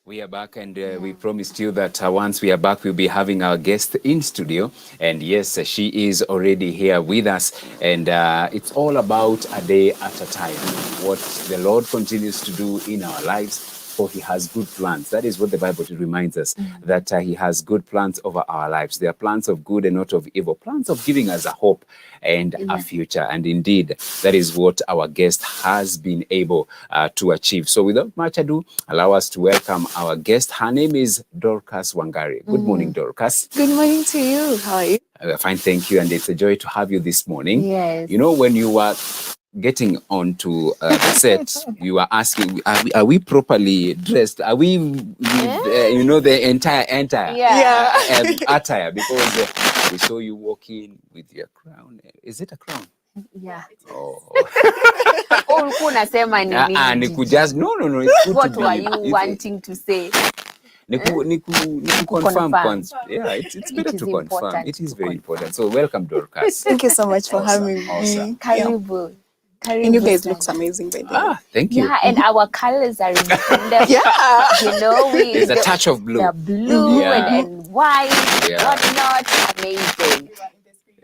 We are back, and we promised you that once we are back, we'll be having our guest in studio. And yes, she is already here with us. And it's all about a day at a time, what the Lord continues to do in our lives. For he has good plans. That is what the Bible reminds us, that he has good plans over our lives. They are plans of good and not of evil, plans of giving us a hope and a future. And indeed, that is what our guest has been able to achieve. So without much ado, allow us to welcome our guest. Her name is Dorcas Wangari. Good morning, Dorcas. Good morning to you. How are you? Fine, thank you. And it's a joy to have you this morning. Yes. You know, when you were getting onto the set, you were asking, are we properly dressed? Are we with, the entire attire? Because we saw you walking with your crown. Is it a crown? Yeah. Oh. Unasema nini? No. It's good What to were you wanting to say? Confirm. Yeah, it's better to confirm. It is very important. So welcome, Dorcas. Thank you so much for having me. Karibu. And you guys look amazing, by the way. Thank you. Yeah, and our colors are in them. Yeah. You know, there's a touch of blue. The blue and white, whatnot. Amazing.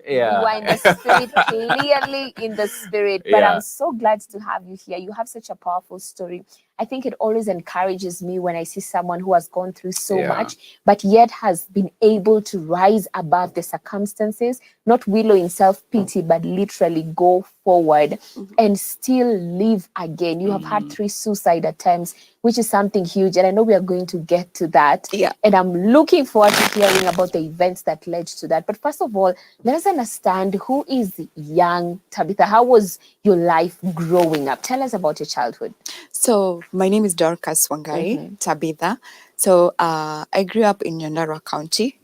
Yeah. You are in the spirit, clearly in the spirit. But I'm so glad to have you here. You have such a powerful story. I think it always encourages me when I see someone who has gone through so much, but yet has been able to rise above the circumstances, not wallow in self-pity, but literally go forward and still live again. You have had 3 suicide attempts, which is something huge. And I know we are going to get to that. Yeah. And I'm looking forward to hearing about the events that led to that. But first of all, let us understand, who is young Tabitha? How was your life growing up? Tell us about your childhood. So my name is Dorcas Wangari, Tabitha. So I grew up in Nyandarua County.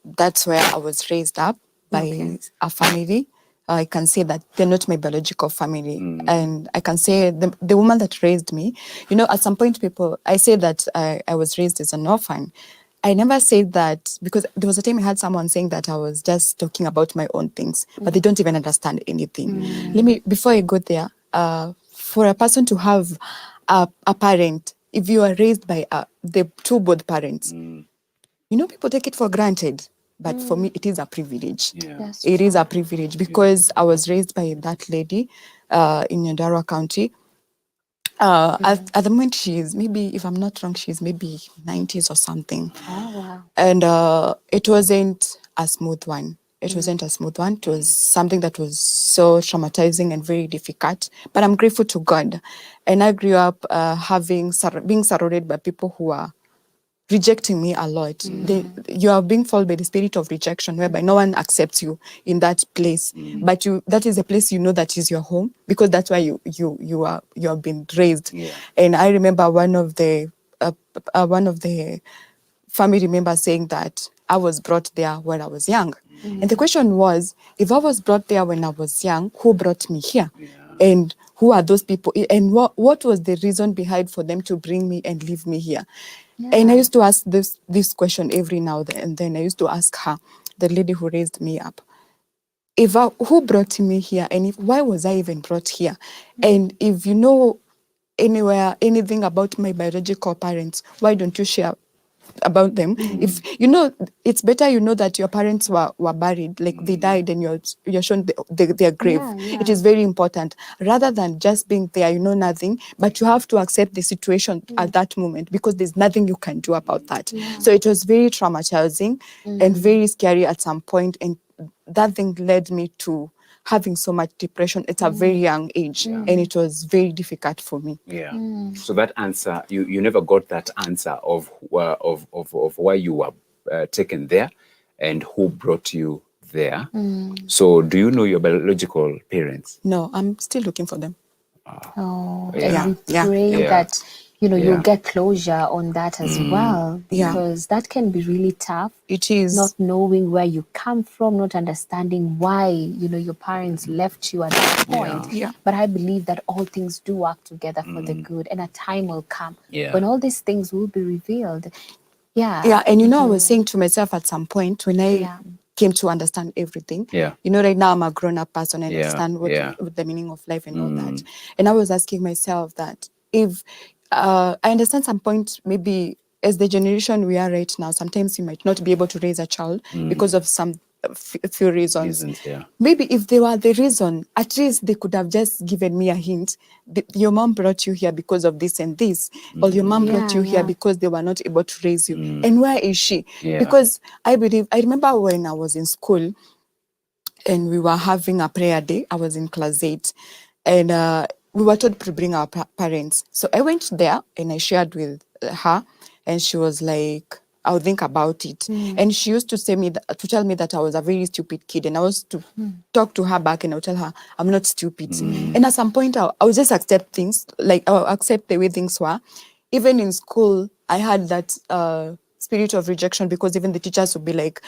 That's where I was raised up by a family. I can say that they're not my biological family. And I can say the woman that raised me, at some point I say that I was raised as an orphan. I never said that, because there was a time I had someone saying that I was just talking about my own things, but they don't even understand anything. Before I go there, for a person to have a parent, if you are raised by the both parents, people take it for granted. But for me, it is a privilege. Yeah. It is a privilege because I was raised by that lady in Nyandarua County. At the moment, she's maybe, if I'm not wrong, she's maybe 90s or something. Oh, wow. And it wasn't a smooth one. It wasn't a smooth one. It was something that was so traumatizing and very difficult. But I'm grateful to God. And I grew up being surrounded by people who are rejecting me a lot. You are being followed by the spirit of rejection, whereby no one accepts you in that place. But that is a place that is your home, because that's where you have been raised. Yeah. And I remember one of the family members saying that I was brought there when I was young. And the question was, if I was brought there when I was young, who brought me here? Yeah. And who are those people? And what was the reason behind for them to bring me and leave me here? And I used to ask this question every now and then. I used to ask her, the lady who raised me up, who brought me here, and why was I even brought here? And if you know anything about my biological parents, why don't you share about them? If it's better that your parents were buried, like they died, and you're shown their grave. It is very important, rather than just being there, nothing, but you have to accept the situation at that moment, because there's nothing you can do about that. So it was very traumatizing and very scary at some point, and that thing led me to having so much depression at a very young age, and it was very difficult for me. Yeah. So that answer, you never got that answer of why you were taken there and who brought you there. So do you know your biological parents? No, I'm still looking for them. Oh, Yeah. and we pray that you'll get closure on that as well, because that can be really tough. It is. Not knowing where you come from, not understanding why your parents left you at that point. Yeah. But I believe that all things do work together for the good, and a time will come Yeah. when all these things will be revealed. Yeah. Yeah, and I was saying to myself at some point when I came to understand everything. Yeah. Right now I'm a grown-up person and Yeah. understand what the meaning of life and all that. And I was asking myself that if I understand some point, maybe as the generation we are right now, sometimes you might not be able to raise a child because of some few reasons. Yeah. Maybe if they were the reason, at least they could have just given me a hint. Your mom brought you here because of this and this, or your mom brought you here because they were not able to raise you. And where is she? Yeah. Because I remember when I was in school and we were having a prayer day. I was in class 8, and we were told to bring our parents. So I went there and I shared with her, and she was like, I'll think about it. And she used to tell me that I was a very stupid kid, and I was to talk to her back, and I'll tell her I'm not stupid. And at some point, I would just accept things, like I'll accept the way things were. Even in school, I had that spirit of rejection, because even the teachers would be like,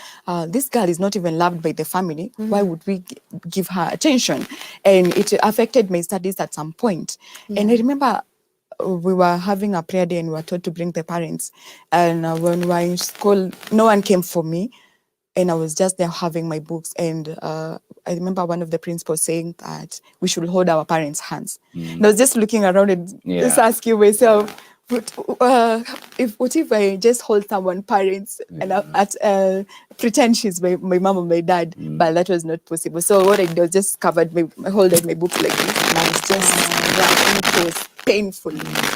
this girl is not even loved by the family. Why would we give her attention? And it affected my studies at some point. And I remember we were having a prayer day and we were told to bring the parents. And when we were in school, no one came for me. And I was just there having my books. And I remember one of the principals saying that we should hold our parents' hands. And I was just looking around and just asking myself, what if I just hold someone's parents and pretend she's my mom or my dad? But that was not possible. So what I did was just I holded my book like this, and I was just it was painful,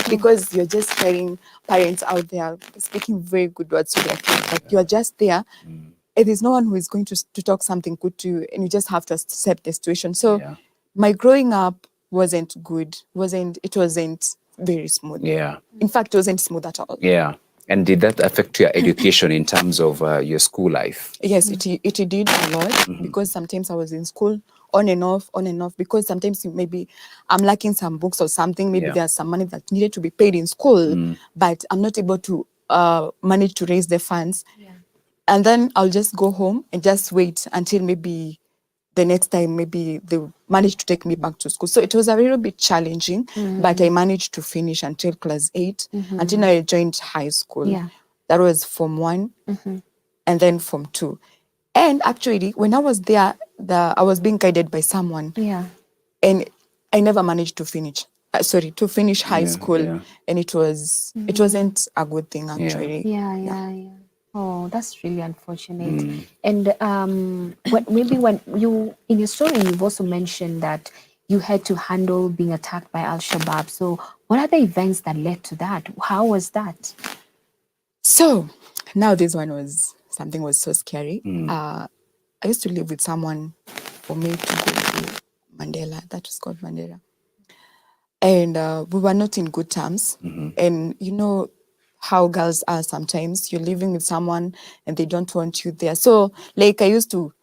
because you're just hearing parents out there speaking very good words to their kids, but you're just there. And there's no one who is going to talk something good to you, and you just have to accept the situation. So my growing up wasn't good. It wasn't very smooth. Yeah. In fact, it wasn't smooth at all. Yeah. And did that affect your education in terms of your school life? Yes, it did a lot, because sometimes I was in school on and off, because sometimes maybe I'm lacking some books or something. Maybe there's some money that needed to be paid in school, but I'm not able to manage to raise the funds. And then I'll just go home and just wait until maybe the next time, maybe they managed to take me back to school. So it was a little bit challenging, but I managed to finish until class 8, until I joined high school. That was Form 1, and then Form 2. And actually, when I was there, I was being guided by someone. And I never managed to finish. To finish high school. And it wasn't a good thing, actually. Oh, that's really unfortunate. And when you, in your story, you've also mentioned that you had to handle being attacked by Al-Shabaab. So what are the events that led to that? How was that? So now this one was so scary. I used to live with someone for me to go to Mandela. That was called Mandela. And we were not in good terms. And you know how girls are sometimes. You're living with someone and they don't want you there. So like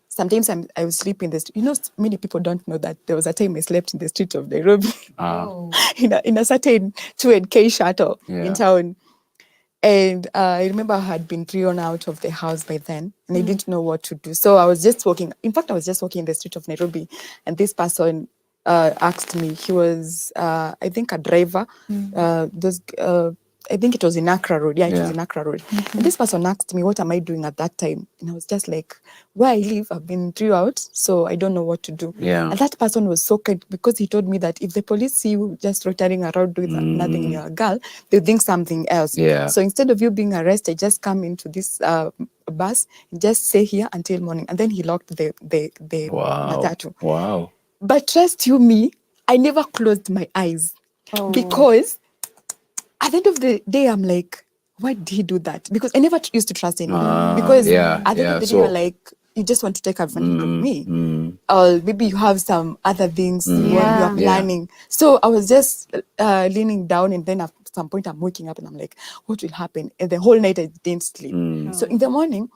sometimes I would sleep in the street. You know, many people don't know that there was a time I slept in the street of Nairobi in a certain 2NK shuttle in town. And I remember I had been thrown out of the house by then, and I didn't know what to do. So I was just walking. In fact, I was just walking in the street of Nairobi, and this person asked me. He was, I think, a driver. I think it was in Accra Road. Yeah, it was in Accra Road. And this person asked me, what am I doing at that time? And I was just like, where I live, I've been thrown out, so I don't know what to do. And that person was so kind, because he told me that if the police see you just rotating around doing nothing, you're a girl, they think something else. So instead of you being arrested, just come into this bus and just stay here until morning. And then he locked the matatu. Wow. But trust you me, I never closed my eyes, because at the end of the day, I'm like, why did he do that? Because I never used to trust anyone. Because at the end of the day, you're like, you just want to take advantage of me. Or maybe you have some other things you're planning. So I was just leaning down, and then at some point I'm waking up and I'm like, what will happen? And the whole night I didn't sleep. So in the morning,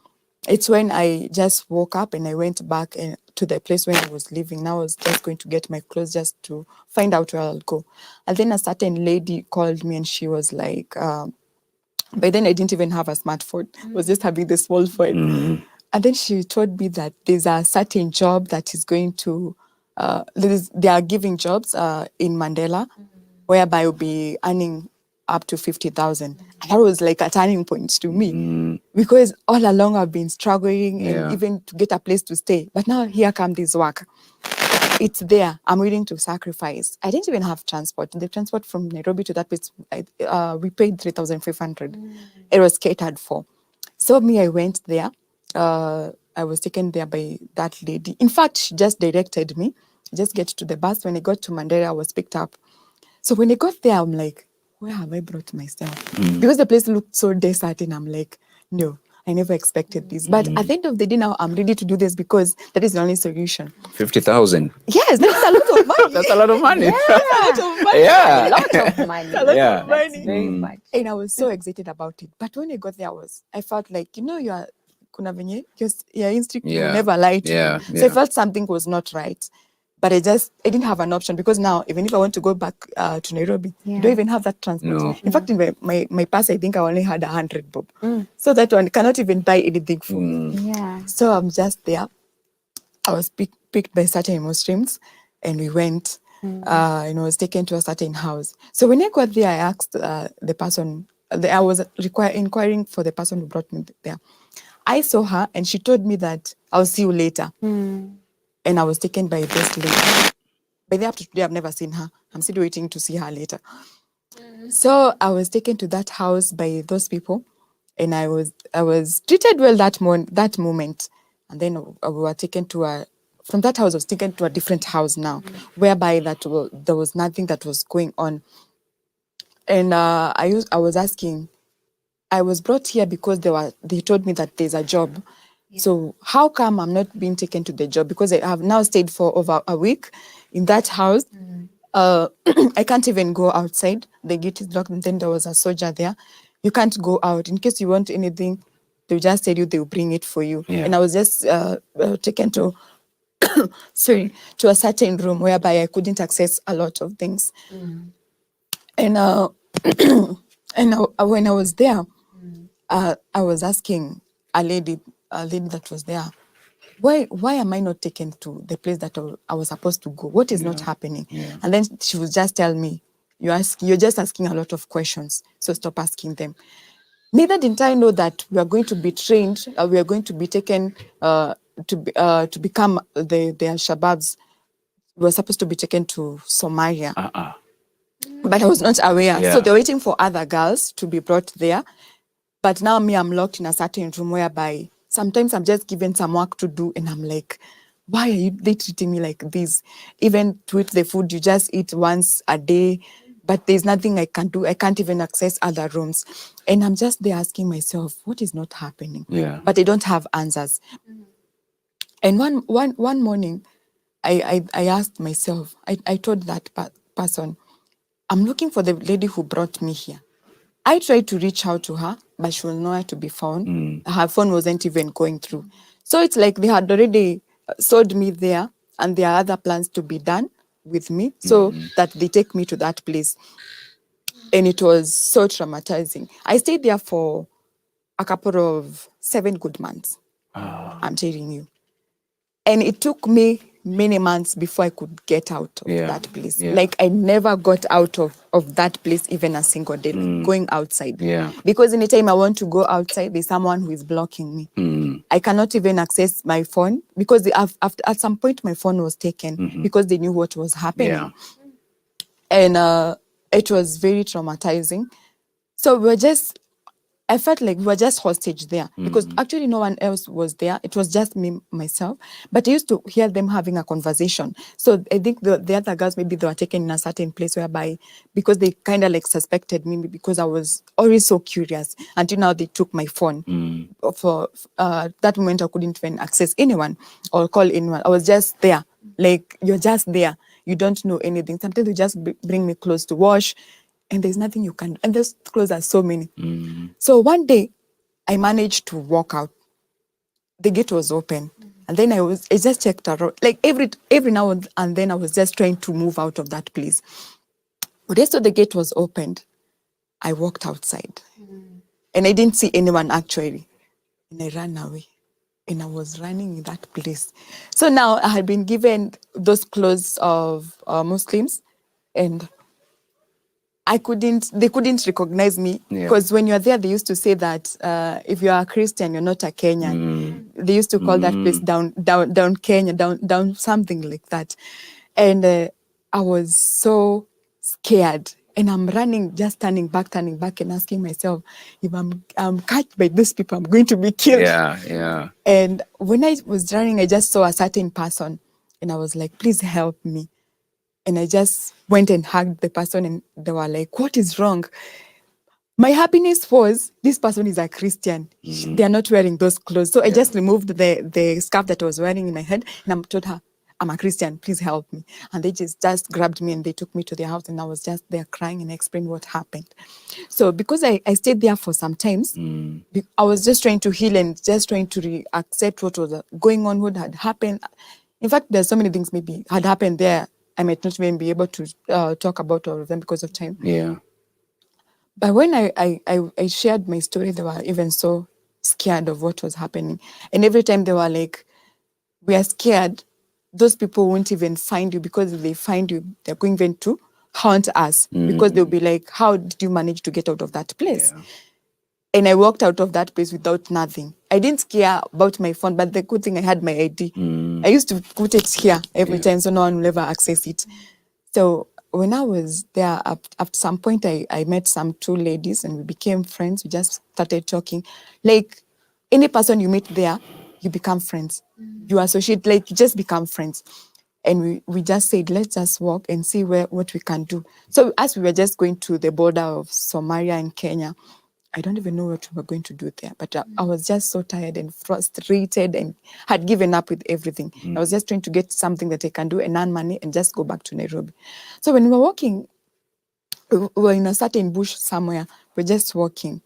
it's when I just woke up and I went back to the place where I was living. Now I was just going to get my clothes just to find out where I'll go. And then a certain lady called me, and she was like, by then I didn't even have a smartphone. I was just having the small phone. And then she told me that there's a certain job that is going to, they are giving jobs in Mandela, whereby you'll be earning up to 50,000. And that was like a turning point to me because all along I've been struggling and even to get a place to stay. But now here come this work. It's there. I'm willing to sacrifice. I didn't even have transport. The transport from Nairobi to that place, we paid 3,500. It was catered for. So me, I went there. I was taken there by that lady. In fact, she just directed me. Just get to the bus. When I got to Mandera, I was picked up. So when I got there, I'm like, where have I brought myself? Because the place looked so desert, and I'm like, no, I never expected this. But at the end of the day, now I'm ready to do this because that is the only solution. 50,000. Yes, that's a lot of money. That's a lot of money. Yeah. That's a lot of money. Yeah. A lot of money. A lot Yeah. of money. Very much. And I was so excited about it. But when I got there, I felt like, you are kuna venye, because your instinct will never lie to you. So I felt something was not right. But I didn't have an option because now, even if I want to go back to Nairobi, I don't even have that transport. No. In fact, in my purse, I think I only had 100 bob. So that one cannot even buy anything for me. Yeah. So I'm just there. I was picked by certain Muslims, and we went, and I was taken to a certain house. So when I got there, I asked the person, I was inquiring for the person who brought me there. I saw her, and she told me that I'll see you later. And I was taken by this lady. By the up to today, I've never seen her. I'm still waiting to see her later. So I was taken to that house by those people, and I was treated well that moment. And then we were taken from that house, I was taken to a different house now, whereby there was nothing that was going on. And I was asking, I was brought here because they told me that there's a job. So how come I'm not being taken to the job? Because I have now stayed for over a week in that house. I can't even go outside. The gate is locked, and then there was a soldier there. You can't go out. In case you want anything, they'll just tell you they'll bring it for you. And I was just taken to to a certain room whereby I couldn't access a lot of things. And when I was there, I was asking a lady that was there, why am I not taken to the place that I was supposed to go? What is not happening? And then she would just tell me, you're just asking a lot of questions, so stop asking them. Neither did I know that we are going to be trained, we are going to be taken to become the Al-Shabaabs. We were supposed to be taken to Somalia. But I was not aware. So they're waiting for other girls to be brought there. But now I'm locked in a certain room whereby sometimes I'm just given some work to do, and I'm like, why are they treating me like this? Even to eat the food, you just eat once a day, but there's nothing I can do. I can't even access other rooms. And I'm just there asking myself, what is not happening? But I don't have answers. And one morning, I asked myself, I told that person, I'm looking for the lady who brought me here. I tried to reach out to her, but she was nowhere to be found. Her phone wasn't even going through. So it's like they had already sold me there, and there are other plans to be done with me so that they take me to that place. And it was so traumatizing. I stayed there for a couple of 7 good months. I'm telling you. And it took me many months before I could get out of that place. Like I never got out of that place even a single day, going outside. Because anytime I want to go outside, there's someone who is blocking me. I cannot even access my phone because at some point my phone was taken because they knew what was happening. And it was very traumatizing. So I felt like we were just hostage there because actually no one else was there. It was just me, myself. But I used to hear them having a conversation. So I think the other girls, maybe they were taken in a certain place whereby, because they kind of like suspected me because I was always so curious. Until now they took my phone. For that moment, I couldn't even access anyone or call anyone. I was just there. Like, you're just there. You don't know anything. Sometimes they just bring me clothes to wash. And there's nothing you can do. And those clothes are so many. So one day, I managed to walk out. The gate was open. And then I just checked around. Like every now and then, I was just trying to move out of that place. But so the gate was opened. I walked outside. And I didn't see anyone actually. And I ran away. And I was running in that place. So now I had been given those clothes of Muslims. And they couldn't recognize me because when you're there, they used to say that if you are a Christian, you're not a Kenyan. They used to call that place down Kenya, down something like that. And I was so scared. And I'm running, just turning back and asking myself, if I'm caught by these people, I'm going to be killed. Yeah. And when I was running, I just saw a certain person and I was like, please help me. And I just went and hugged the person and they were like, what is wrong? My happiness was, this person is a Christian. They are not wearing those clothes. So I just removed the scarf that I was wearing in my head and I told her, I'm a Christian, please help me. And they just grabbed me and they took me to their house and I was just there crying and explaining what happened. So because I stayed there for some times, I was just trying to heal and just trying to accept what was going on, what had happened. In fact, there's so many things maybe had happened there. I might not even be able to talk about all of them because of time. Yeah. But when I shared my story, they were even so scared of what was happening. And every time they were like, we are scared, those people won't even find you because if they find you, they're going even to haunt us because they'll be like, how did you manage to get out of that place? Yeah. And I walked out of that place without nothing. I didn't care about my phone, but the good thing I had my ID. I used to put it here every time so no one will ever access it. So when I was there, at some point, I met two ladies and we became friends. We just started talking. Like any person you meet there, you become friends. You associate, like you just become friends. And we just said, let's just walk and see what we can do. So as we were just going to the border of Somalia and Kenya, I don't even know what we were going to do there, but I was just so tired and frustrated and had given up with everything. I was just trying to get something that I can do and earn money and just go back to Nairobi. So when we were walking, we were in a certain bush somewhere. We're just walking,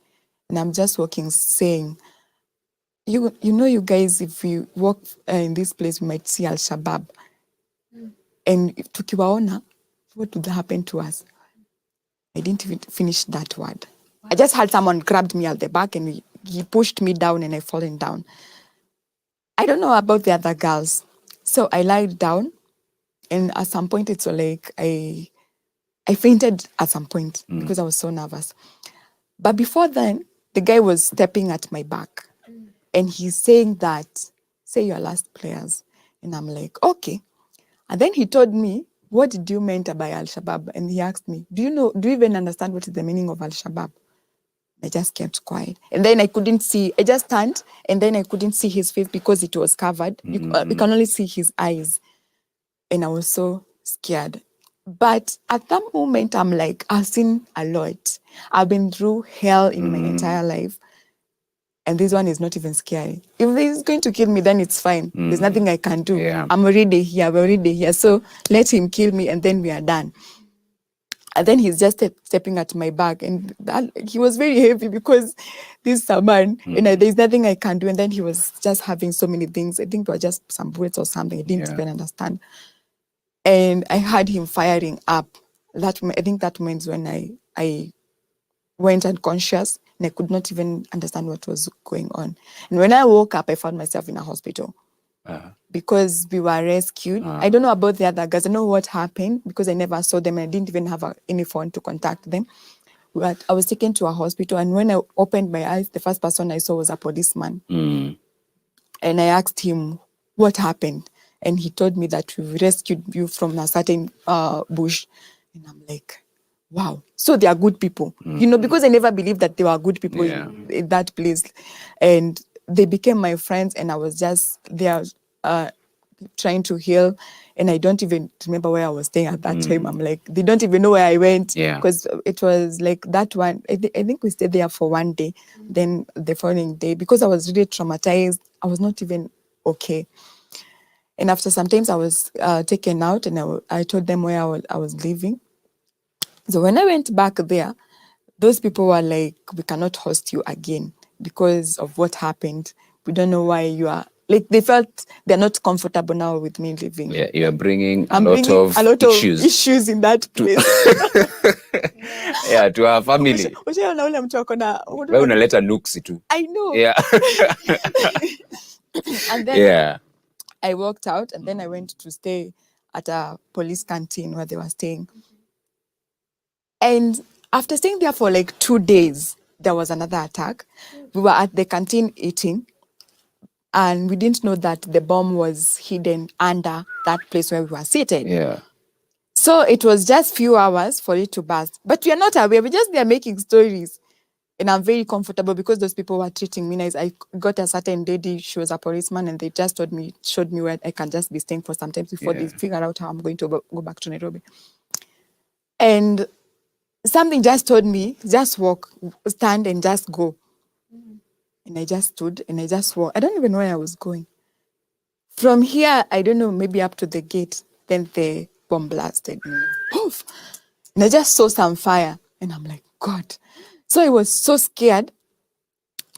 and I'm just walking, saying, you know, you guys, if we walk in this place, we might see Al-Shabaab. And if tukiwaona, what would happen to us? I didn't even finish that word. I just had someone grabbed me at the back and he pushed me down and I fallen down. I don't know about the other girls. So I lied down and at some point it's like I fainted at some point because I was so nervous. But before then, the guy was stepping at my back and he's saying that, say your last prayers. And I'm like, okay. And then he told me, what did you mean by Al-Shabaab? And he asked me, do you even understand what is the meaning of Al-Shabaab? I just kept quiet. And then I couldn't see, I just turned and then I couldn't see his face because it was covered. You can only see his eyes. And I was so scared. But at that moment, I'm like, I've seen a lot. I've been through hell in my entire life. And this one is not even scary. If he's going to kill me, then it's fine. There's nothing I can do. Yeah. I'm already here. We're already here. So let him kill me and then we are done. And then he's just stepping at my back. And he was very heavy because this is a man. And there's nothing I can do. And then he was just having so many things. I think it was just some bullets or something. I didn't even understand. And I had him firing up. I think that means when I went unconscious and I could not even understand what was going on. And when I woke up, I found myself in a hospital. Because we were rescued. I don't know about the other guys. I know what happened because I never saw them and I didn't even have any phone to contact them. But I was taken to a hospital and when I opened my eyes, the first person I saw was a policeman. And I asked him what happened. And he told me that we rescued you from a certain bush. And I'm like, wow. So they are good people. You know, because I never believed that they were good people in that place. And they became my friends and I was just there trying to heal. And I don't even remember where I was staying at that time. I'm like, they don't even know where I went. Because it was like that one. I think we stayed there for one day. Then the following day, because I was really traumatized, I was not even okay. And after some times I was taken out and I told them where I was living. So when I went back there, those people were like, we cannot host you again because of what happened. We don't know why you are, like they felt they're not comfortable now with me living. Yeah, you're bringing a lot of issues in that place. Yeah, to our family. Wewe unaleta nuksi tu. I know. Yeah. And then I walked out and then I went to stay at a police canteen where they were staying. And After staying there for like 2 days, there was another attack. We were at the canteen eating, and we didn't know that the bomb was hidden under that place where we were seated. Yeah. So it was just few hours for it to burst. But we are not aware. We're just there making stories. And I'm very comfortable because those people were treating me nice. I got a certain lady, she was a policeman, and they just showed me where I can just be staying for some time before they figure out how I'm going to go back to Nairobi. And something just told me, just walk, stand and just go. And I just stood and I just walked. I don't even know where I was going. From here, I don't know, maybe up to the gate, then the bomb blasted. Poof! And I just saw some fire. And I'm like, God. So I was so scared.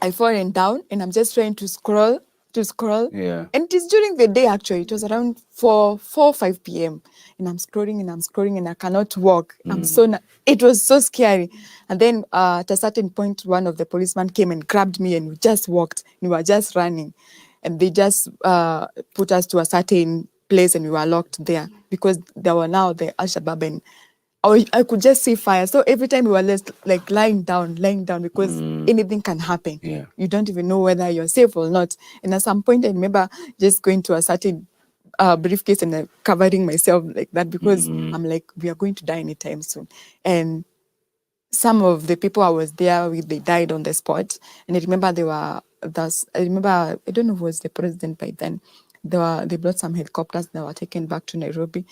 I fallen down and I'm just trying to scroll. Yeah. And it is during the day, actually. It was around 4 or 5 p.m. And I'm scrolling and I cannot walk. It was so scary. And then at a certain point, one of the policemen came and grabbed me and we just walked. And we were just running. And they just put us to a certain place and we were locked there because there were now the Al-Shabaab and I could just see fire. So every time we were just like lying down because anything can happen. Yeah. You don't even know whether you're safe or not. And at some point, I remember just going to a certain briefcase and covering myself like that because I'm like, we are going to die anytime soon. And some of the people I was there with, they died on the spot. And I remember I don't know who was the president by then. They brought some helicopters that were taken back to Nairobi.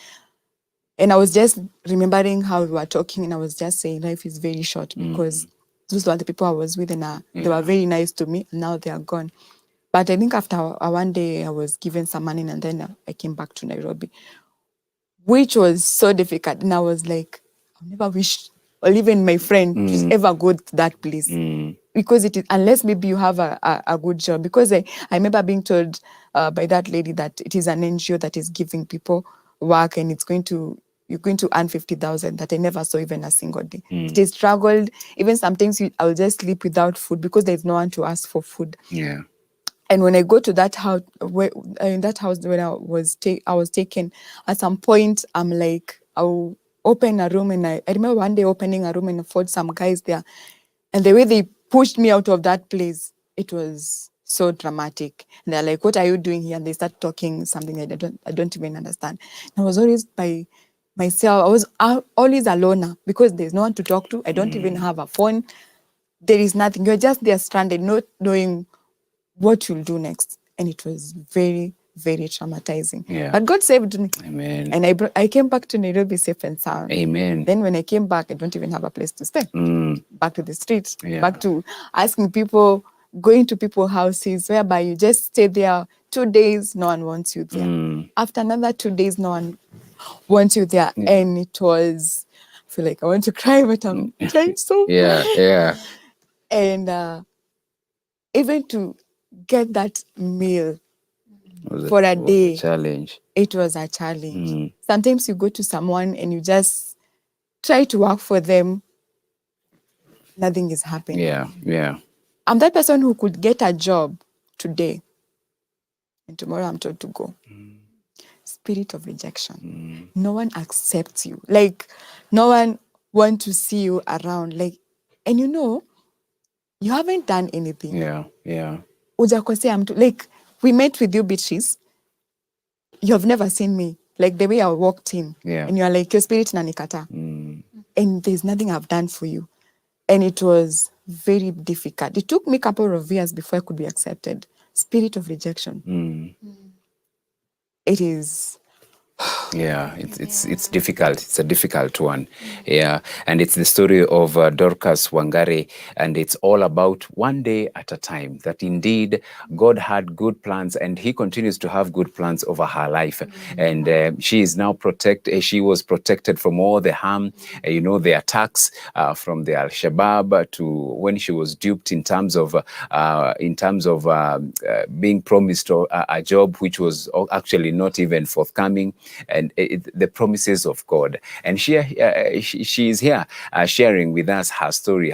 And I was just remembering how we were talking, and I was just saying life is very short because those were the people I was with, and they were very nice to me, and now they are gone. But I think after one day, I was given some money, and then I came back to Nairobi, which was so difficult. And I was like, I never wish, or even my friend, to ever go to that place. Because it is, unless maybe you have a good job. Because I remember being told by that lady that it is an NGO that is giving people work and you're going to earn 50,000 that I never saw even a single day. It is struggled. Even sometimes I will just sleep without food because there's no one to ask for food. Yeah. And when I go to that house, in that house when I was taken, at some point I'm like, I'll open a room, and I remember one day opening a room and I found some guys there, and the way they pushed me out of that place, it was so dramatic. And they're like, "What are you doing here?" And they start talking something I don't even understand. And I was always by myself. I was always alone because there's no one to talk to. I don't even have a phone. There is nothing. You're just there stranded, not knowing what you'll do next. And it was very, very traumatizing. Yeah. But God saved me. Amen. And I came back to Nairobi safe and sound. Amen. Then when I came back, I don't even have a place to stay. Back to the streets, Yeah. back to asking people, going to people's houses, whereby you just stay there 2 days, no one wants you there. After another 2 days, no one wants you there. Yeah. And it was, I feel like I want to cry, but I'm trying so Yeah. And even to get that meal Was for a day, a challenge. it was a challenge. Sometimes you go to someone and you just try to work for them, nothing is happening. Yeah. I'm that person who could get a job today and tomorrow I'm told to go. Spirit of rejection. No one accepts you. Like, no one wants to see you around. Like, and you haven't done anything. Yeah. Ujakosea mtu. Like, we met with you, Beatrice. You have never seen me. Like, the way I walked in. Yeah. And you're like, your spirit nanikata. And there's nothing I've done for you. And it was very difficult. It took me a couple of years before I could be accepted. Spirit of rejection. It is. Yeah, it's difficult. It's a difficult one. Yeah, and it's the story of Dorcas Wangari, and it's all about one day at a time. That indeed God had good plans, and He continues to have good plans over her life. And she is now protected. She was protected from all the harm, the attacks from the Al-Shabaab to when she was duped in terms of being promised a job which was actually not even forthcoming. And and the promises of God. And she is here sharing with us her story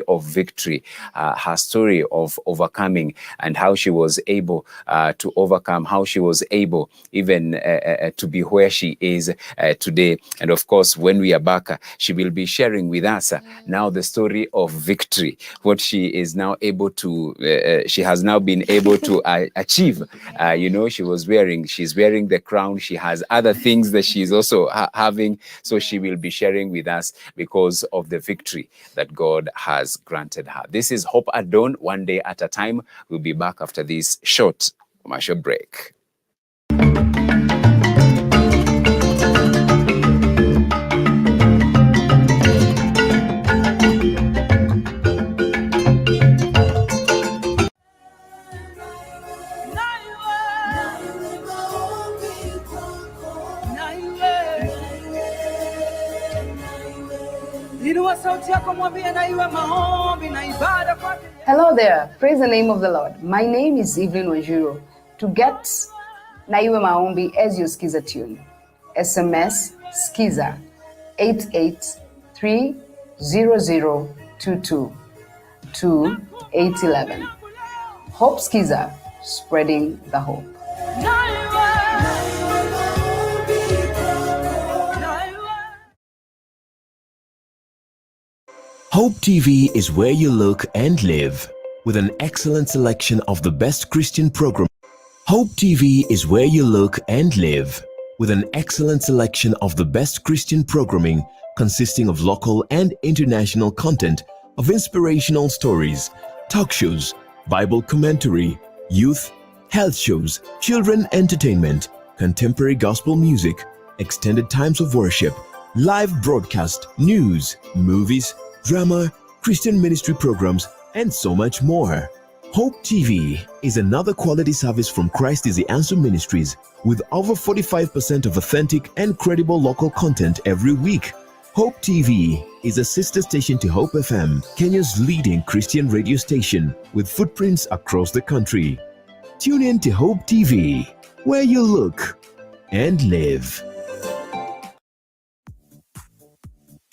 of victory, her story of overcoming, and how she was able to overcome, how she was able even to be where she is today. And of course, when we are back, she will be sharing with us now the story of victory, what she is now able to, she has now been able to achieve. You know, she's wearing the crown. She has other things that she's also having. So she will be sharing with us because of the victory that God has granted her. This is Hope at Dawn, one day at a time. We'll be back after this short commercial break. Hello there, praise the name of the Lord. My name is Evelyn Wanjuro. To get Naiwe Maombi as your Skiza tune, SMS Skiza 8830022 to 811. Hope Skiza, spreading the hope. Hope TV is where you look and live, with an excellent selection of the best Christian program. Hope TV is where you look and live, with an excellent selection of the best Christian programming consisting of local and international content of inspirational stories, talk shows, Bible commentary, youth, health shows, children entertainment, contemporary gospel music, extended times of worship, live broadcast, news, movies, drama, Christian ministry programs, and so much more. Hope TV is another quality service from Christ is the Answer Ministries, with over 45% of authentic and credible local content every week. Hope TV is a sister station to Hope FM, Kenya's leading Christian radio station, with footprints across the country. Tune in to Hope TV, where you look and live.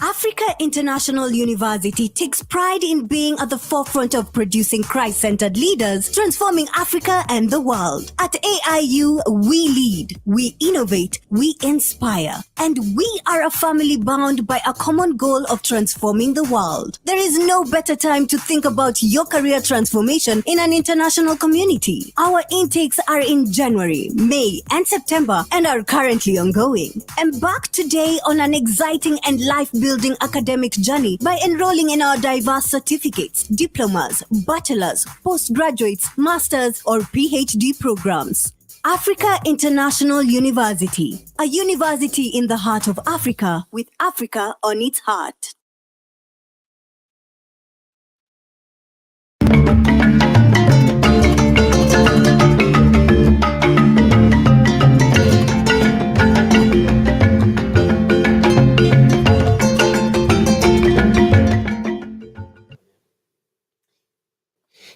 Africa International University takes pride in being at the forefront of producing Christ-centered leaders, transforming Africa and the world. At AIU, we lead, we innovate, we inspire, and we are a family bound by a common goal of transforming the world. There is no better time to think about your career transformation in an international community. Our intakes are in January, May, and September and are currently ongoing. Embark today on an exciting and life-building academic journey by enrolling in our diverse certificates, diplomas, bachelor's, postgraduates, master's, or PhD programs. Africa International University, a university in the heart of Africa, with Africa on its heart.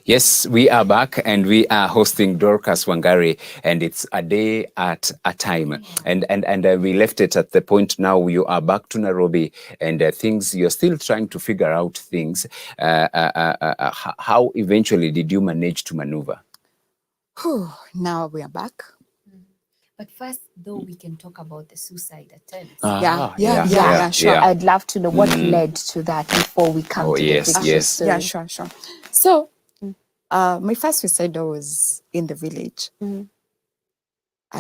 Yes, we are back and we are hosting Dorcas Wangari, and it's a day at a time. And we left it at the point now you are back to Nairobi, and things, you're still trying to figure out things. How eventually did you manage to maneuver? Now we are back. But first, though, we can talk about the suicide attempts. Yeah, sure. Yeah. I'd love to know what led to that before we come to the victory story. Yeah, sure. So, my first suicide was in the village. I'm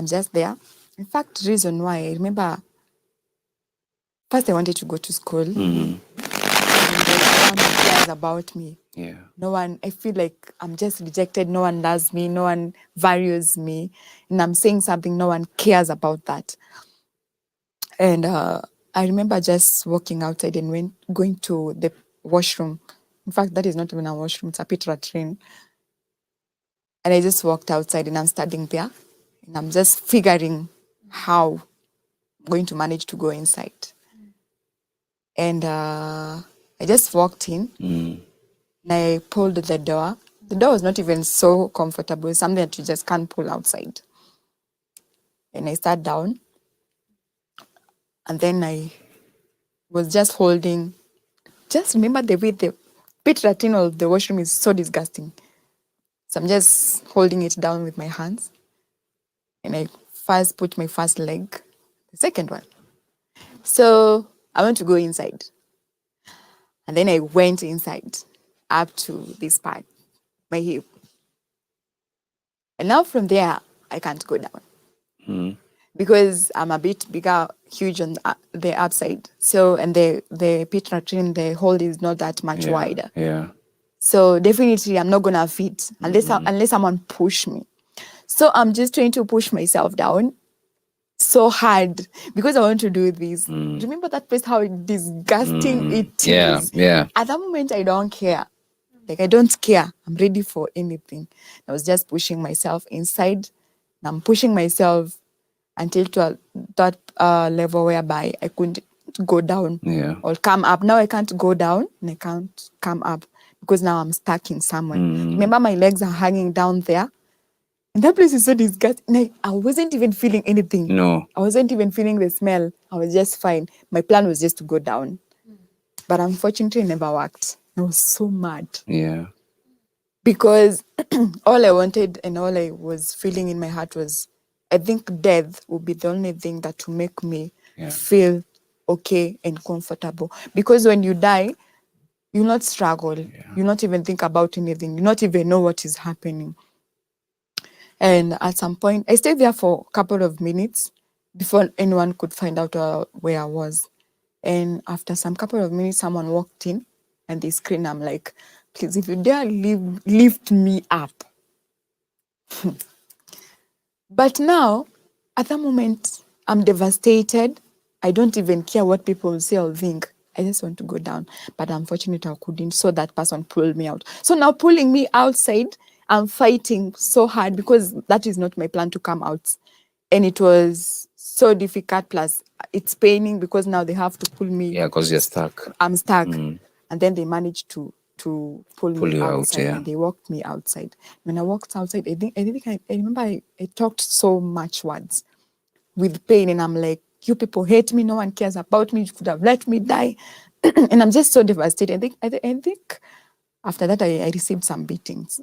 just there. In fact, reason why, I remember, first I wanted to go to school. No one cares about me. Yeah. No one, I feel like I'm just rejected. No one loves me. No one values me. And I'm saying something, no one cares about that. And I remember just walking outside and going to the washroom. In fact, that is not even a washroom, it's a pit latrine. And I just walked outside and I'm standing there. And I'm just figuring how I'm going to manage to go inside. And I just walked in. And I pulled the door. The door was not even so comfortable. It's something that you just can't pull outside. And I sat down. And then I was just holding, just remember the way the pit latrine of the washroom is so disgusting. So I'm just holding it down with my hands. And I first put my first leg, the second one. So I went to go inside. And then I went inside up to this part, my hip. And now from there, I can't go down. Because I'm a bit bigger, huge on the upside. So, and the pit latrine, the hole is not that much wider. Yeah. So definitely I'm not gonna fit unless someone push me. So I'm just trying to push myself down so hard because I want to do this. Remember that place, how disgusting it is? Yeah. At that moment, I don't care. Like, I don't care. I'm ready for anything. I was just pushing myself inside. And I'm pushing myself until to that level whereby I couldn't go down or come up. Now I can't go down and I can't come up because now I'm stuck in somewhere. Remember, my legs are hanging down there. And that place is so disgusting. I wasn't even feeling anything. No. I wasn't even feeling the smell. I was just fine. My plan was just to go down. But unfortunately, it never worked. I was so mad. Yeah. Because all I wanted and all I was feeling in my heart was, I think death would be the only thing that will make me feel okay and comfortable. Because when you die, you'll not struggle. You'll not even think about anything. You not even know what is happening. And at some point, I stayed there for a couple of minutes before anyone could find out where I was. And after some couple of minutes, someone walked in and they screamed. I'm like, please, if you dare lift me up. But now, at that moment, I'm devastated. I don't even care what people will say or think. I just want to go down. But unfortunately, I couldn't. So that person pulled me out. So now pulling me outside, I'm fighting so hard because that is not my plan to come out. And it was so difficult. Plus, it's paining because now they have to pull me. Yeah, because you're stuck. I'm stuck. And then they managed to pull me you outside. out, And they walked me outside. When I walked outside, I remember I talked so much words with pain. And I'm like, you people hate me. No one cares about me. You could have let me die. And I'm just so devastated. I think after that, I received some beatings.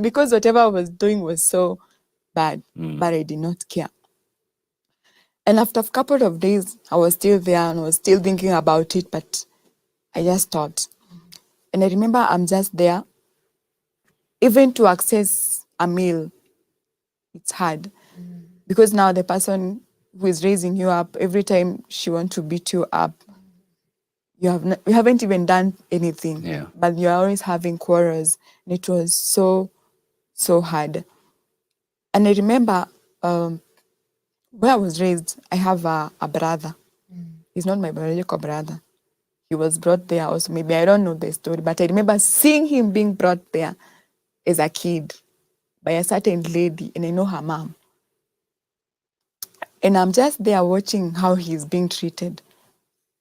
Because whatever I was doing was so bad, but I did not care. And after a couple of days, I was still there and I was still thinking about it, but I just stopped. And I remember I'm just there. Even to access a meal, it's hard. Because now the person who is raising you up, every time she wants to beat you up, you haven't even done anything, but you're always having quarrels. And it was so, so hard. And I remember where I was raised, I have a brother. He's not my biological brother. He was brought there also. Maybe I don't know the story, but I remember seeing him being brought there as a kid by a certain lady, and I know her mom. And I'm just there watching how he's being treated.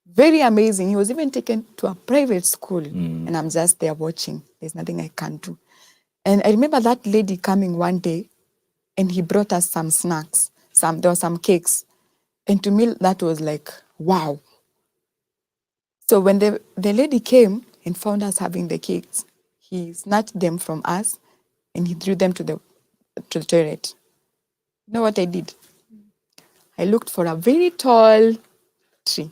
Very amazing. He was even taken to a private school, and I'm just there watching. There's nothing I can do. And I remember that lady coming one day, and he brought us some snacks. There were some cakes. And to me, that was like, wow. So when the lady came and found us having the cakes, he snatched them from us, and he threw them to the toilet. You know what I did? I looked for a very tall tree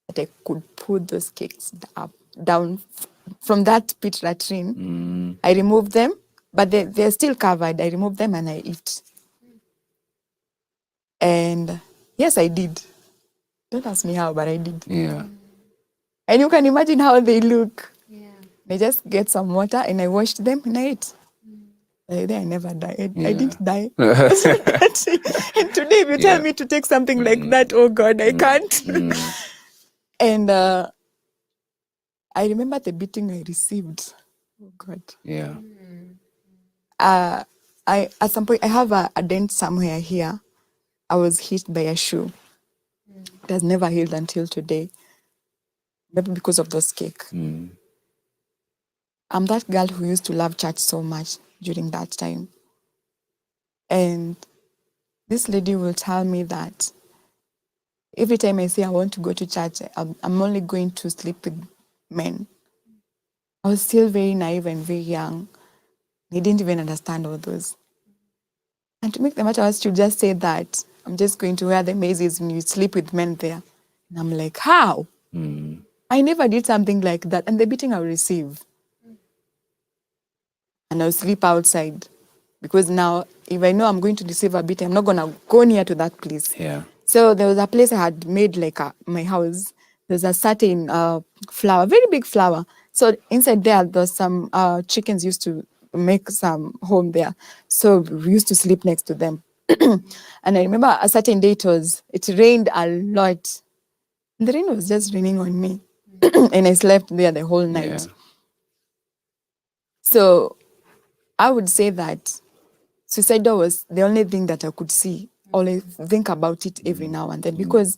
that I could put those cakes down from that pit latrine. I removed them, but they're still covered. I removed them and I eat. And yes, I did. Don't ask me how, but I did. Yeah. And you can imagine how they look. Yeah. I just get some water and I washed them and I ate. I never died. I didn't die. And today, if you tell me to take something like that, oh God, I can't. And I remember the beating I received. Oh God. Yeah. At some point, I have a dent somewhere here. I was hit by a shoe. It has never healed until today. Maybe because of those cake. I'm that girl who used to love church so much during that time. And this lady will tell me that every time I say I want to go to church, I'm only going to sleep with men. I was still very naive and very young. I didn't even understand all those. And to make the matter worse, she just say that I'm just going to wear the mazes and you sleep with men there. And I'm like, how? I never did something like that. And the beating I'll receive. And I'll sleep outside. Because now, if I know I'm going to receive a beating, I'm not going to go near to that place. Yeah. So there was a place I had made like my house. There's a certain flower, very big flower. So inside there's some chickens used to make some home there. So we used to sleep next to them. And I remember a certain day it rained a lot. And the rain was just raining on me. And I slept there the whole night. Yeah. So I would say that suicidal was the only thing that I could see. Always think about it every now and then, because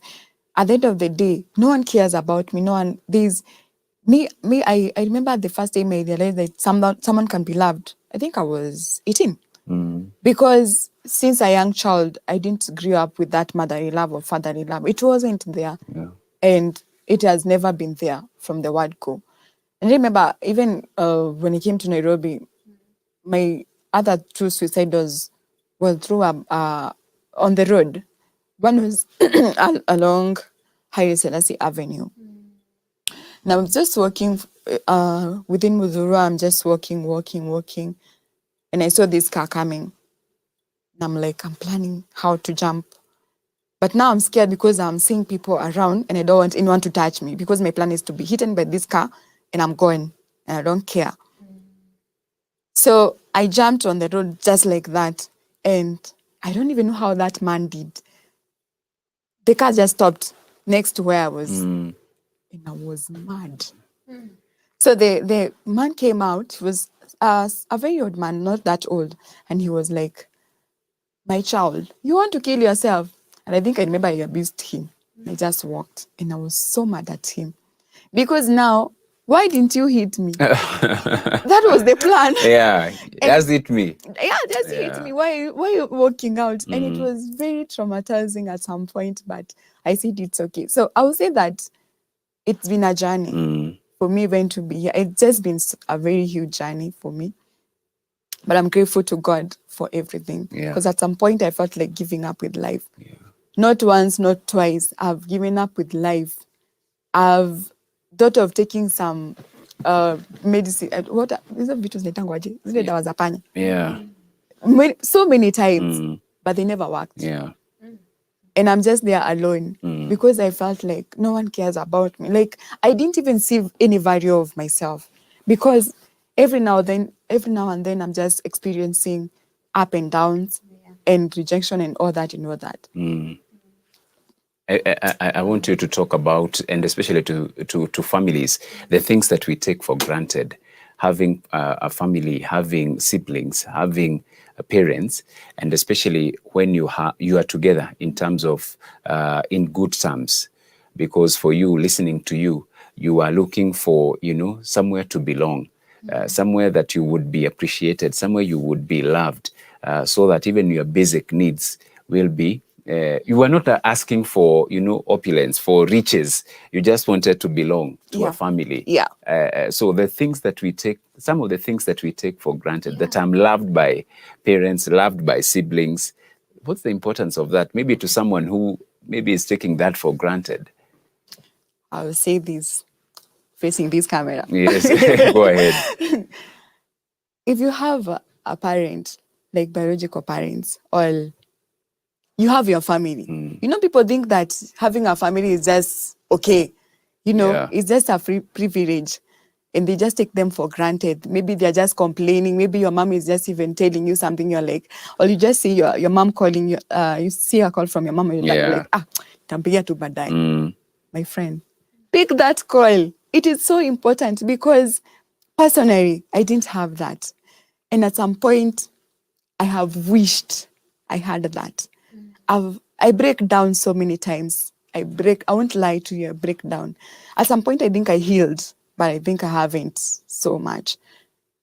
at the end of the day, no one cares about me. No one, I remember the first time I realized that someone can be loved. I think I was 18. Because since a young child, I didn't grow up with that motherly love or fatherly love. It wasn't there. Yeah. And it has never been there from the word go. And I remember even when I came to Nairobi, my other two suicides were through on the road. One was along Haile Selassie Avenue. Now I'm just walking within Mudhurwa. I'm just walking. And I saw this car coming. And I'm like, I'm planning how to jump. But now I'm scared because I'm seeing people around and I don't want anyone to touch me, because my plan is to be hit by this car and I'm going and I don't care. So I jumped on the road just like that. And I don't even know how that man did. The car just stopped next to where I was. And I was mad. So the man came out. He was a very old man, not that old. And he was like, my child, you want to kill yourself? And I think I remember I abused him. I just walked and I was so mad at him. Because now, why didn't you hit me? That was the plan. Yeah, that's it me. Yeah, that's hit me. Why are you walking out? And it was very traumatizing at some point, but I said it's okay. So I would say that it's been a journey for me even to be here. It's just been a very huge journey for me. But I'm grateful to God for everything. Because at some point I felt like giving up with life. Yeah. Not once, not twice. I've given up with life. I've thought of taking some medicine. What is it? Dawa za panya. Yeah. So many times, but they never worked. Yeah. And I'm just there alone because I felt like no one cares about me. Like I didn't even see any value of myself, because every now and then I'm just experiencing up and downs and rejection and all that and all that. I want you to talk about, and especially to families, the things that we take for granted. Having a family, having siblings, having parents, and especially when you are together in terms of in good terms. Because for you, listening to you, you are looking for, somewhere to belong, somewhere that you would be appreciated, somewhere you would be loved, so that even your basic needs will be. You were not asking for, opulence, for riches. You just wanted to belong to a family. Yeah. So the things that we take, some of the things that we take for granted, that I'm loved by parents, loved by siblings, what's the importance of that? Maybe to someone who maybe is taking that for granted. I will say this, facing this camera. Yes, go ahead. If you have a parent, like biological parents, or you have your family. People think that having a family is just okay. It's just a free privilege. And they just take them for granted. Maybe they're just complaining. Maybe your mom is just even telling you something. You're like, or you just see your mom calling you. You see a call from your mom and you're like, tampigia tu badai. My friend, pick that call. It is so important, because personally, I didn't have that. And at some point, I have wished I had that. I break down so many times. I won't lie to you, I break down. At some point, I think I healed, but I think I haven't so much.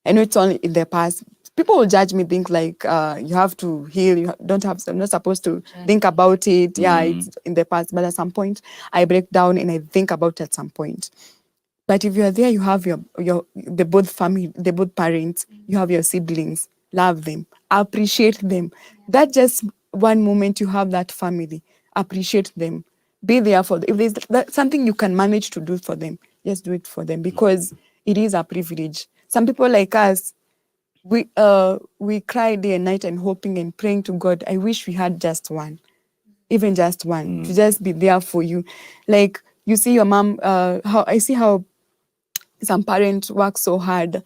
I know it's only in the past, people will judge me, think like you have to heal, you don't have, I'm not supposed to think about it. Yeah, it's in the past. But at some point, I break down and I think about it at some point. But if you are there, you have the both family, the both parents, you have your siblings, love them, appreciate them. That just one moment you have that family, appreciate them, be there for them. If there's something you can manage to do for them, just do it for them, because it is a privilege. Some people like us, we cry day and night and hoping and praying to God. I wish we had just one, even just one, to just be there for you. Like you see your mom, how I see how some parents work so hard.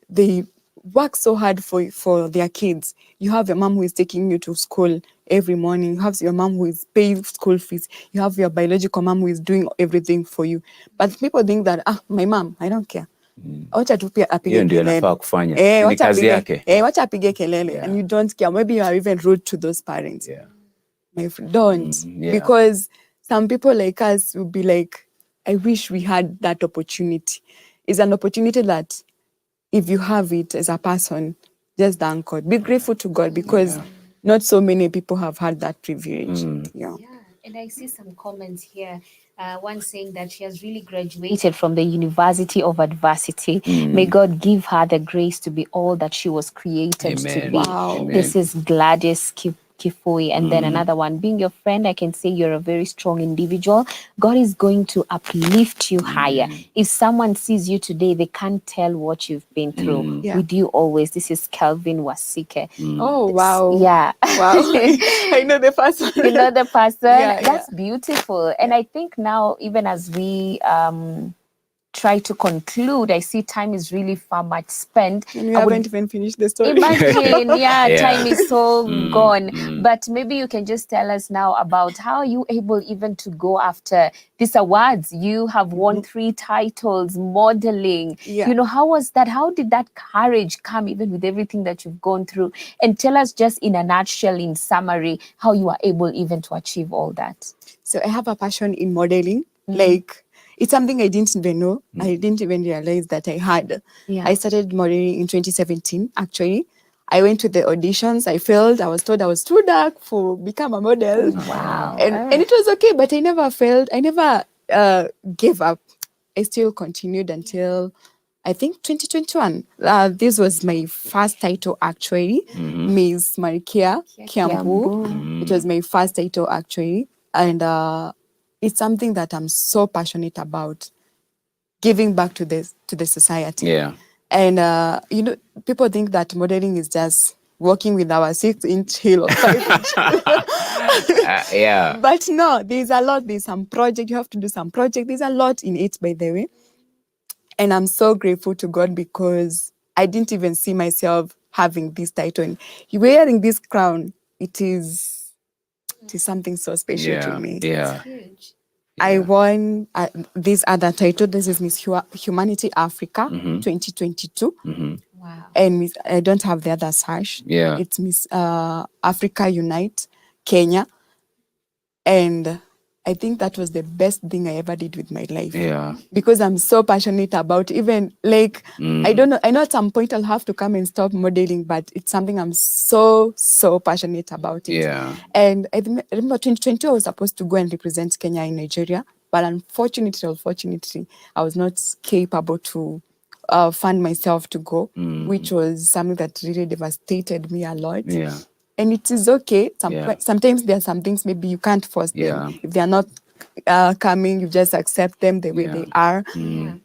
They work so hard for their kids. You have your mom who is taking you to school every morning. You have your mom who is paying school fees. You have your biological mom who is doing everything for you. But people think that, my mom, I don't care. Wacha tu pia apige kelele. Wacha apige kelele. And you don't care. Maybe you are even rude to those parents. Yeah. Don't. Because some people like us will be like, I wish we had that opportunity. It's an opportunity that if you have it as a person, just thank God. Be grateful to God, because not so many people have had that privilege. Yeah. And I see some comments here. One saying that she has really graduated from the University of Adversity. May God give her the grace to be all that she was created to be. Wow. This is Gladys Kifui. And then another one, being your friend, I can say you're a very strong individual. God is going to uplift you higher. If someone sees you today, they can't tell what you've been through. With you always. This is Kelvin Wasike. Oh, wow. Yeah. Wow. I know the person. You know the person? That's Yeah. beautiful. And I think now, even as we try to conclude, I see time is really far much spent. And we haven't even finished the story. Imagine, time is so gone. But maybe you can just tell us now about how are you able even to go after these awards? You have won 3 titles, modeling. Yeah. You know, how was that? How did that courage come, even with everything that you've gone through? And tell us just in a nutshell, in summary, how you are able even to achieve all that. So I have a passion in modeling. Like, it's something I didn't even know. I didn't even realize that I had. Yeah. I started modeling in 2017, actually. I went to the auditions. I failed. I was told I was too dark for become a model. Wow. And it was okay, but I never failed. I never gave up. I still continued until, I think, 2021. This was my first title, actually. Miss Marikia Kiambu. It was my first title, actually. And it's something that I'm so passionate about, giving back to the society. Yeah. And people think that modeling is just walking with our 6-inch heel or 5-inch. Yeah. But no, there's a lot. There's some project. You have to do some project. There's a lot in it, by the way. And I'm so grateful to God, because I didn't even see myself having this title. And wearing this crown, it is something so special to me. Yeah. I won this other title. This is Miss Humanity Africa 2022. Wow. And I don't have the other sash. Yeah. It's Miss Africa Unite Kenya. And I think that was the best thing I ever did with my life. Yeah. Because I'm so passionate about even, like, I don't know, I know at some point I'll have to come and stop modeling, but it's something I'm so passionate about it. Yeah. And I remember 2020, I was supposed to go and represent Kenya in Nigeria, but unfortunately, I was not capable to fund myself to go, which was something that really devastated me a lot. Yeah. And it is okay. Sometimes there are some things maybe you can't force them. If they are not coming, you just accept them the way they are. And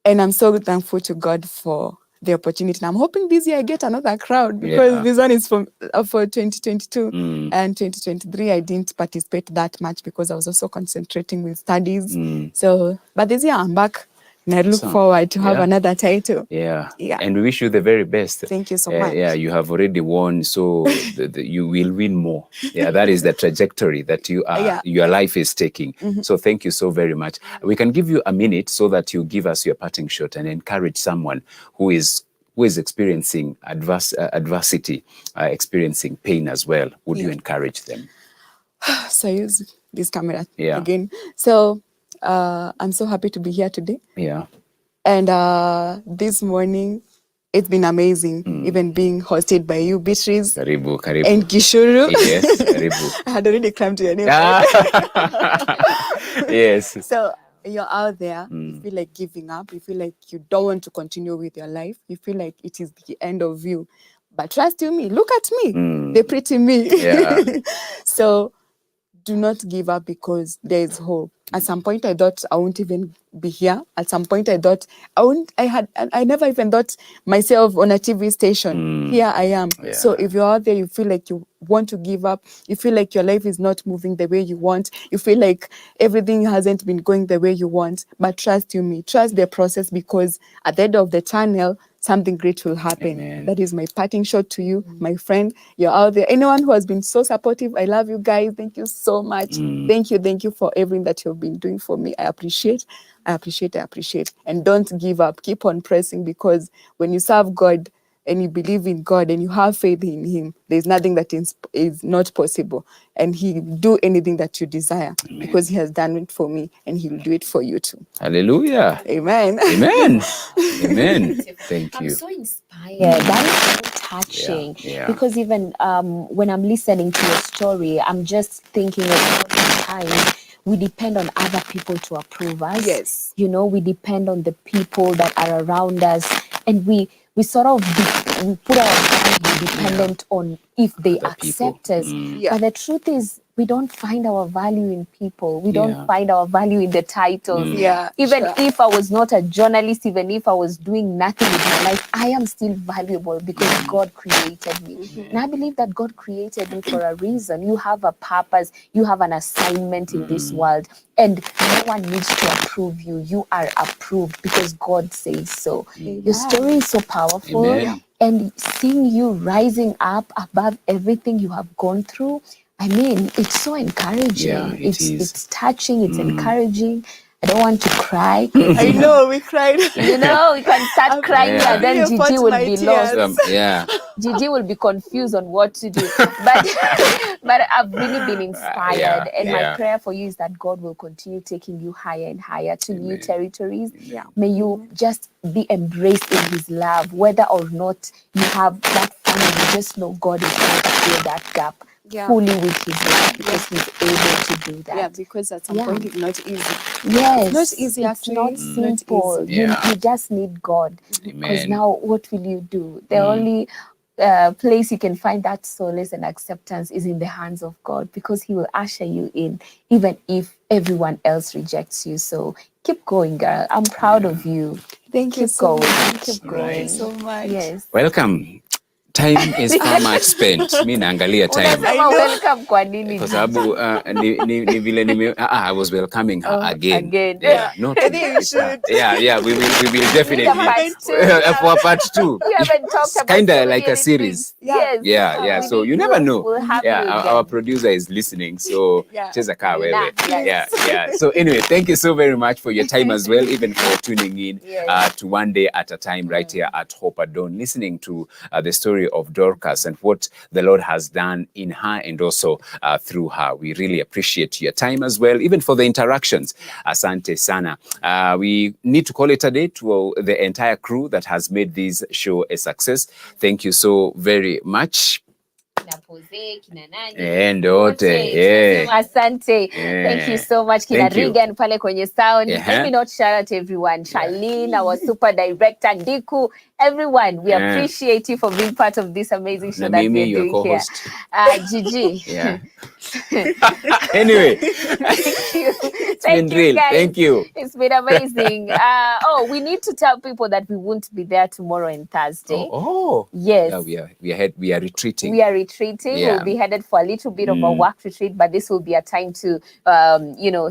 I'm so thankful to God for the opportunity. And I'm hoping this year I get another crowd, because this one is for 2022 and 2023. I didn't participate that much because I was also concentrating with studies. So, but this year I'm back. And I look forward to have another title. Yeah. And we wish you the very best. Thank you so much. Yeah, you have already won, so you will win more. Yeah, that is the trajectory that your life is taking. So thank you so very much. We can give you a minute so that you give us your parting shot and encourage someone who is experiencing adversity, experiencing pain as well. Would you encourage them? So I use this camera again. So I'm so happy to be here today. Yeah. And this morning, It's been amazing, even being hosted by you, Beatrice. Karibu, karibu. And Gishuru. Yes, karibu. I had already climbed to your name. Yes. So you're out there, you feel like giving up, you feel like you don't want to continue with your life, you feel like it is the end of you. But trust you me, look at me, the pretty me. Yeah. So do not give up because there is hope. At some point, I thought I won't even be here. At some point, I thought I never even thought myself on a TV station. Here I am. Yeah. So if you're out there, you feel like you want to give up, you feel like your life is not moving the way you want, you feel like everything hasn't been going the way you want, but trust you me, trust the process, because at the end of the tunnel, something great will happen. Amen. That is my parting shot to you, my friend. You're out there. Anyone who has been so supportive, I love you guys. Thank you so much. Thank you for everything that you've been doing for me. I appreciate. And don't give up. Keep on pressing, because when you serve God and you believe in God and you have faith in Him, there's nothing that is not possible. And He will do anything that you desire. Amen. Because He has done it for me, and He will do it for you too. Hallelujah. Amen. Amen. Amen. Thank you. I'm so inspired. That is so touching. Yeah. Because even when I'm listening to your story, I'm just thinking of how sometimes we depend on other people to approve us. Yes. You know, we depend on the people that are around us, and we sort of we put our value dependent on if they Other accept people. us. Yeah. But the truth is, we don't find our value in people. We don't find our value in the titles. Yeah, Even sure. if I was not a journalist, even if I was doing nothing with my life, I am still valuable because God created me. And I believe that God created me for a reason. You have a purpose. You have an assignment in this world. And no one needs to approve you. You are approved because God says so. Your story is so powerful. Amen. And seeing you rising up above everything you have gone through, I mean, it's so encouraging. Yeah, it is. It's touching. It's encouraging. I don't want to cry. I know, we cried. You know, we can start crying, Yeah. and then You Gigi fought will my be tears. lost. Yeah. Gigi will be confused on what to do. But I've really been inspired. Yeah, And yeah. my prayer for you is that God will continue taking you higher and higher to new territories. Yeah. May you just be embraced in His love, whether or not you have that family. Just know God is going to fill that gap fully with His love, because He's able to do that. Yeah, because at some point it's not easy. Yes, It's not easy, it's actually. not It's not simple. easy. Yeah. You just need God. Because Amen. now, what will you do? The only place you can find that solace and acceptance is in the hands of God, because He will usher you in, even if everyone else rejects you. So keep going, girl. I'm proud of you. Thank you Keep so going. much. Keep Thank going. you so much. Yes. Welcome. Time is far much spent. Mi naangalia time. Unasema welcome kwa nini? Kwa sababu ni vile I was welcoming her again. again. Yeah, not I think we should. Yeah, we will definitely part two. for part 2. We haven't talked about Kind so of many like a series. Yes. Yeah. We So need you to- never know. We'll have Yeah, you our again. producer is listening. So Yeah. cheza kaa wewe. Yes. Yeah. So anyway, thank you so very much for your time as well, even for tuning in Yes. to One Day at a Time right here at Hope at Dawn, listening to the story of Dorcas and what the Lord has done in her and also through her. We really appreciate your time as well, even for the interactions. Asante sana. We need to call it a day to the entire crew that has made this show a success. Thank you so very much. And Asante. Thank you so much, Kina Thank you. Regan pale kwenye sound. Yeah. Let me not shout out everyone. Charlene, our super director, Ndiku, everyone. We appreciate you for being part of this amazing show that Mimi, we're your doing here. co-host. Gigi. Yeah. Anyway, Thank you. it's been real. Guys. Thank you. It's been amazing. We need to tell people that we won't be there tomorrow and Thursday. Oh. Yes. Yeah, we are retreating. We are retreating. Yeah. We'll be headed for a little bit of a work retreat, but this will be a time to,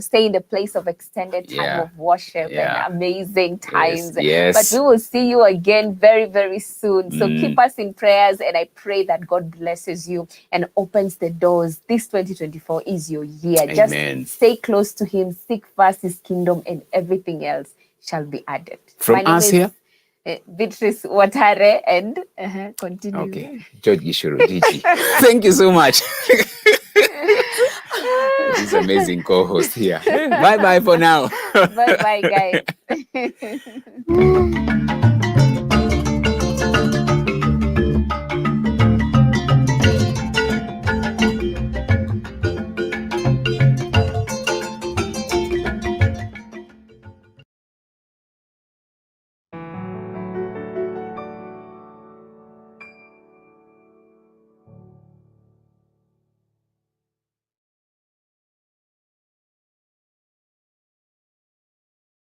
stay in the place of extended time of worship and amazing times. Yes. But we will see you again very, very soon. So keep us in prayers, and I pray that God blesses you and opens the doors. This 2024 is your year. Amen. Just stay close to Him, seek first His kingdom, and everything else shall be added. From My name us is, here? Beatrice Watare, and continue. Okay. George Gishuru, Gigi. Thank you so much. This amazing co-host here. Bye-bye for now. Bye-bye, guys.